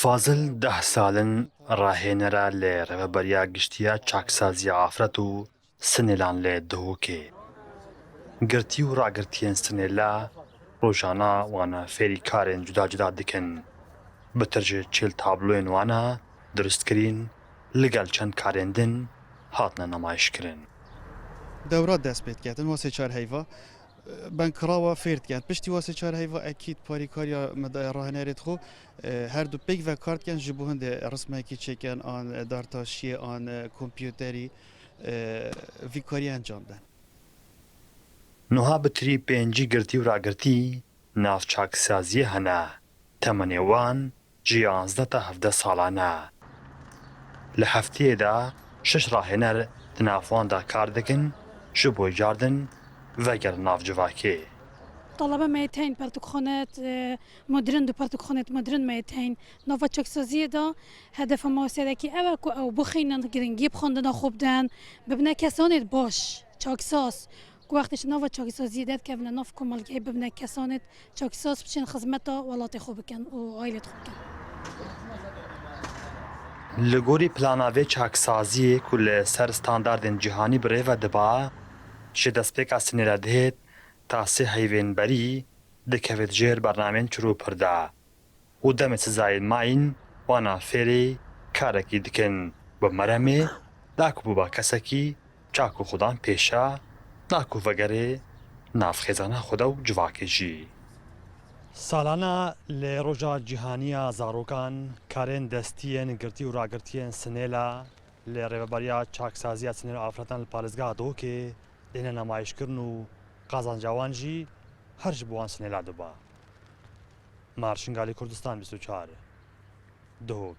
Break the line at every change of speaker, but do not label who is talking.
فازل 10 ساڵن ڕاهێنەرە لێ ڕێوەبەریا گشتیە چاکسازیە ئافرەت و سنێلان لێ دهۆکێ گرتی و ڕاگرتیên سنێلا ڕۆژانە وانە فێری کارên جودا جودا دکن بترجێ چێل تابلۆên وانە دروستکرین لەگەڵ چەند کارên din هاتنە نەمایشکردن.
دەورات دەست پێت کردن واسێ چار هەیڤە بەنکڕاوە فێرتکەن پشتی واسێ چار هەیڤە ئەکیت پاریکاریا مەدای ڕاهێنەرێت خۆ هەردوو پێک ڤە کارتکەن ji bo hindê rismekî çêken an dartaşiyê an kompyûterî vî kariyê encam den.
نوها بتری پێنجی گرتی و ڕاگرتی ناو چاکسازیە هەنا تەمەنێ وان جی 11 تا 17 ساڵانە لە هەفتەیەدا 6 ڕاهێنەر تنافواندا کار دەکەن ji بۆی جاردن veger navcivakê.
طلبه میتین پرتوخانت مدرن دو پرتوخانت مدرن میتین نوا چکسازی دا هدف ماسیده که اول کو او بخینن گرنگی بخوندن خوب دن ببینه کسانت باش چاکساز کو وقتش نوا چاکسازی داد که ببینه ناف کمالگی ببینه کسانت چاکساز بچین خدمتا ولات خوب کن و عائلت خوب کن.
لگوری پلاناوی چاکسازی کل سر ستانداردن جهانی بریو دبا ji destpêka sinêla dihêt tasê heyvênberî dikevêt jêr bernameyên çirûpir de û demê sizayên mayîn wana fêrê karekî dikin bi meremê dakubûba kesekî çak û xudan pêşa nak û vegerê navxêzana xwe de û civakê jî. Salana lê roja cîhaniya zarokan karên destiyên girtî û ragirtiyên sinêla lê rêveberiya çaksaziya sinêla afretan li parêzgeha Dohokê dêne nemayişkirin û qazanca wan jî her ji bo wan sinêla diba. Marşingalê Kurdistan 24 Dohok.